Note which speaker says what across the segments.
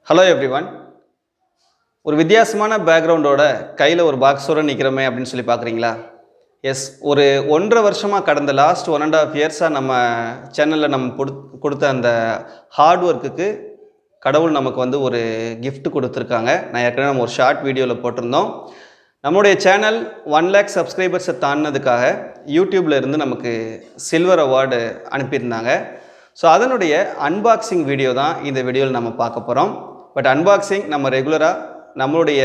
Speaker 1: Hello everyone. ஒரு வித்தியாசமான பேக்ரவுண்டோட கையில் ஒரு பாக்ஸோடு நிற்கிறோமே அப்படின்னு சொல்லி பார்க்குறீங்களா? எஸ், ஒரு 1.5 வருஷமாக கடந்த லாஸ்ட் 1.5 இயர்ஸாக நம்ம சேனலில் நம்ம கொடுத்த அந்த ஹார்ட் ஒர்க்குக்கு கடவுள் நமக்கு ஒரு gift கொடுத்துருக்காங்க. நான் ஏற்கனவே நம்ம ஒரு ஷார்ட் வீடியோவில் போட்டிருந்தோம். நம்மளுடைய சேனல் 1 lakh சப்ஸ்கிரைபர்ஸை தாண்டினதுக்காக யூடியூப்பில் இருந்து நமக்கு சில்வர் அவார்டு அனுப்பியிருந்தாங்க. ஸோ அதனுடைய அன்பாக்சிங் வீடியோ தான் இந்த வீடியோவில் நம்ம பார்க்க போகிறோம். பட் அன்பாக்சிங் நம்ம ரெகுலராக நம்மளுடைய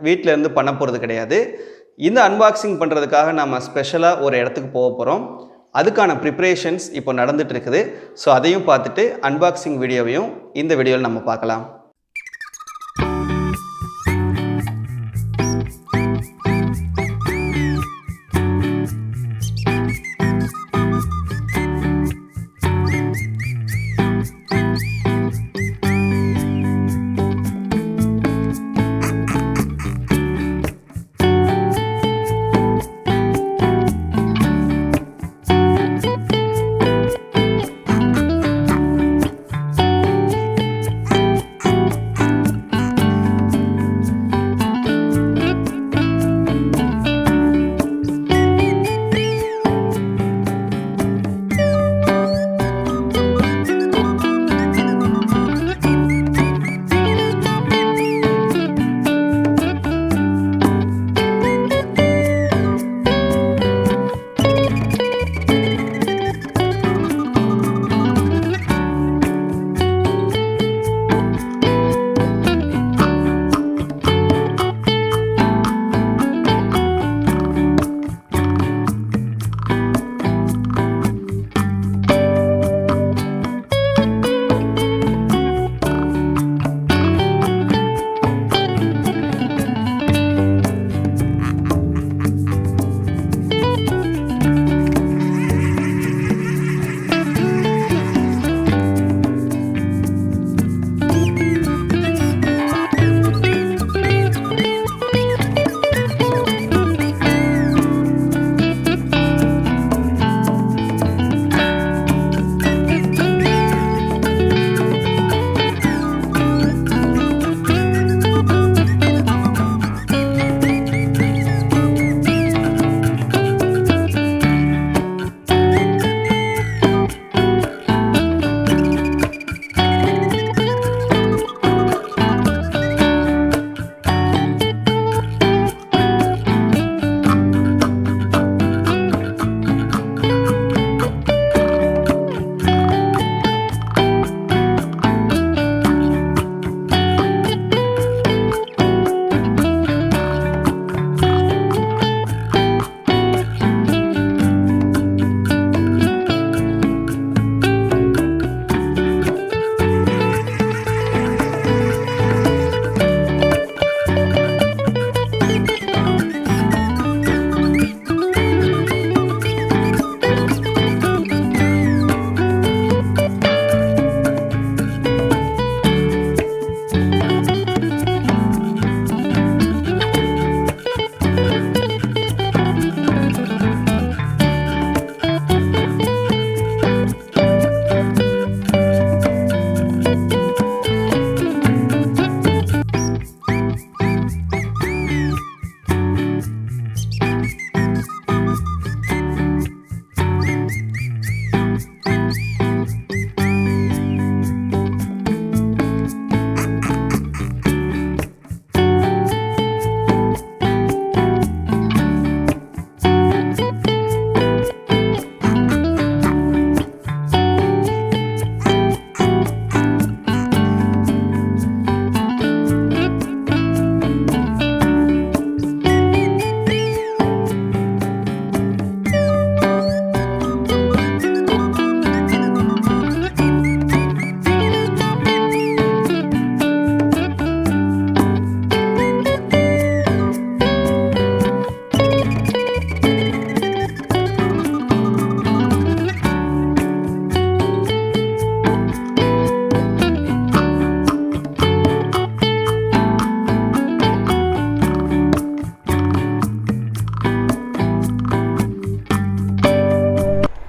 Speaker 1: வீட்டிலேருந்து பண்ண போகிறது கிடையாது. இந்த அன்பாக்சிங் பண்ணுறதுக்காக நம்ம ஸ்பெஷலாக ஒரு இடத்துக்கு போக போகிறோம். அதுக்கான ப்ரிப்ரேஷன்ஸ் இப்போ நடந்துகிட்டு இருக்குது. ஸோ அதையும் பார்த்துட்டு அன்பாக்சிங் வீடியோவையும் இந்த வீடியோவில் நம்ம பார்க்கலாம்.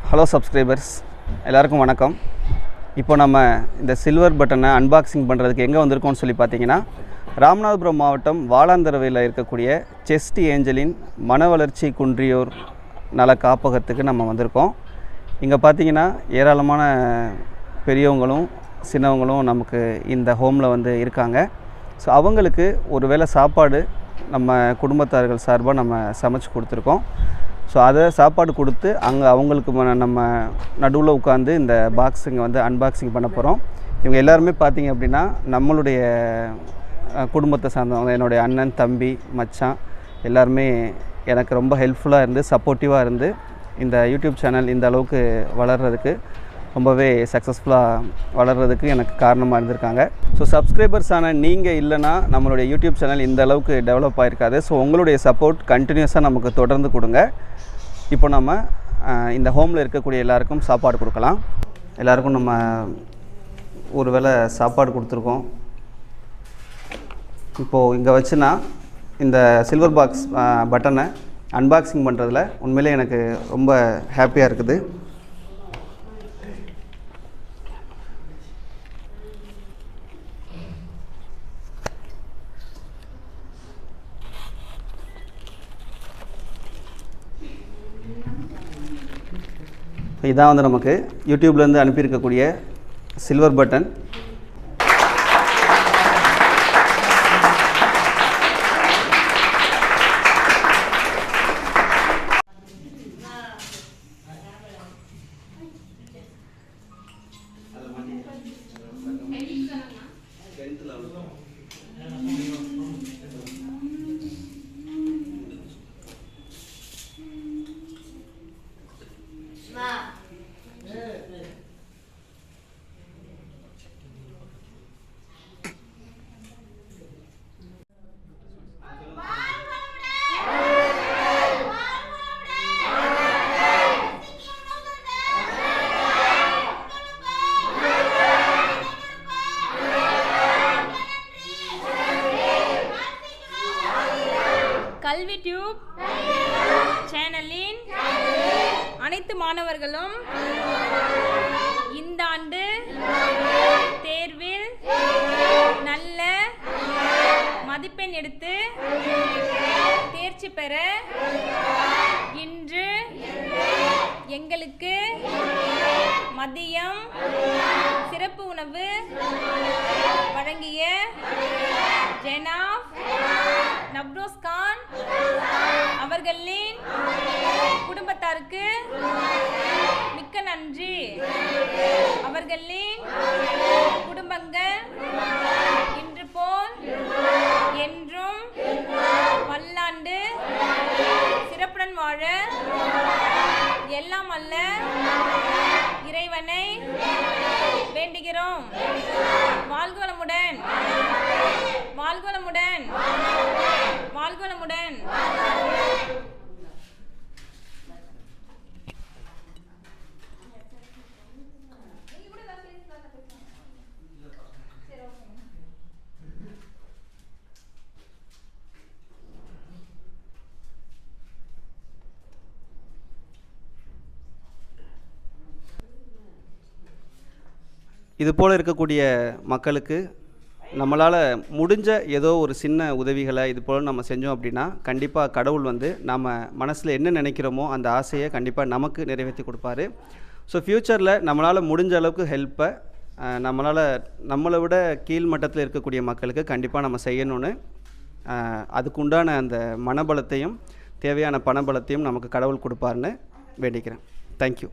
Speaker 1: ஹலோ சப்ஸ்கிரைபர்ஸ், எல்லாருக்கும் வணக்கம். இப்போ நம்ம இந்த சில்வர் பட்டனை அன்பாக்சிங் பண்ணுறதுக்கு எங்கே வந்திருக்கோம்னு சொல்லி பார்த்தீங்கன்னா, ராமநாதபுரம் மாவட்டம் வாலாந்தரவையில் இருக்கக்கூடிய செஸ்ட் ஏஞ்சலின் மன வளர்ச்சி குன்றியோர் நல காப்பகத்துக்கு நம்ம வந்திருக்கோம். இங்கே பார்த்தீங்கன்னா ஏராளமான பெரியவங்களும் சின்னவங்களும் நமக்கு இந்த ஹோமில் வந்து இருக்காங்க. ஸோ அவங்களுக்கு ஒரு வேளை சாப்பாடு நம்ம குடும்பத்தார்கள் சார்பாக நம்ம சமைச்சு கொடுத்துருக்கோம். ஸோ அதை சாப்பாடு கொடுத்து அங்கே அவங்களுக்கு நம்ம நடுவில் உட்காந்து இந்த பாக்ஸிங்கை வந்து அன்பாக்சிங் பண்ண போகிறோம். இவங்க எல்லாருமே பார்த்திங்க அப்படின்னா நம்மளுடைய குடும்பத்தை சார்ந்தவங்க. என்னுடைய அண்ணன், தம்பி, மச்சான் எல்லாருமே எனக்கு ரொம்ப ஹெல்ப்ஃபுல்லாக இருந்து சப்போர்ட்டிவாக இருந்து இந்த யூடியூப் சேனல் இந்த அளவுக்கு வளர்கிறதுக்கு ரொம்பவே சக்ஸஸ்ஃபுல்லாக வளர்கிறதுக்கு எனக்கு காரணமாக இருந்திருக்காங்க. ஸோ சப்ஸ்கிரைபர்ஸான நீங்கள் இல்லைனா நம்மளுடைய யூடியூப் சேனல் இந்த அளவுக்கு டெவலப் ஆகிருக்காது. ஸோ உங்களுடைய சப்போர்ட் கண்டினியூஸாக நமக்கு தொடர்ந்து கொடுங்க. இப்போ நம்ம இந்த ஹோமில் இருக்கக்கூடிய எல்லாருக்கும் சாப்பாடு கொடுக்கலாம். எல்லாருக்கும் நம்ம ஒரு வேளை சாப்பாடு கொடுத்துருக்கோம். இப்போது இங்கே வச்சுனா இந்த சில்வர் பாக்ஸ் பட்டனை அன்பாக்சிங் பண்ணுறதுல உண்மையிலே எனக்கு ரொம்ப ஹாப்பியாக இருக்குது. இதான் வந்து நமக்கு யூடியூப்லேருந்து அனுப்பியிருக்கக்கூடிய சில்வர் பட்டன்.
Speaker 2: கல்வி டியூப் சேனலின் அனைத்து மாணவர்களும் இந்த ஆண்டு தேர்வில் நல்ல மதிப்பெண் எடுத்து தேர்ச்சி பெற இன்று எங்களுக்கு மதியம் சிறப்பு உணவு வழங்கிய ஜனாப் நப்ரோஸ் கான் அவர்களின் குடும்பத்தாருக்கு மிக்க நன்றி. அவர்களின் குடும்பங்கள் இன்று போல் என்றும் பல்லாண்டு சிறப்புடன் வாழ எல்லாம் அல்ல இறைவனை வேண்டுகிறோம். வாழ்க வளமுடன், வாழ்க வளமுடன், வாழ்க வளமுடன்.
Speaker 1: இது போல் இருக்கக்கூடிய மக்களுக்கு நம்மளால் முடிஞ்ச ஏதோ ஒரு சின்ன உதவிகளை இது போல் நம்ம செஞ்சோம் அப்படின்னா கண்டிப்பாக கடவுள் வந்து நம்ம மனசில் என்ன நினைக்கிறோமோ அந்த ஆசையை கண்டிப்பாக நமக்கு நிறைவேற்றி கொடுப்பாரு. ஸோ ஃப்யூச்சரில் நம்மளால் முடிஞ்ச அளவுக்கு ஹெல்ப்பை நம்மளை விட கீழ் மட்டத்தில் இருக்கக்கூடிய மக்களுக்கு கண்டிப்பாக நம்ம செய்யணும்னு அதுக்குண்டான அந்த மனபலத்தையும் தேவையான பணபலத்தையும் நமக்கு கடவுள் கொடுப்பாருன்னு வேண்டிக்கிறேன். தேங்க்யூ.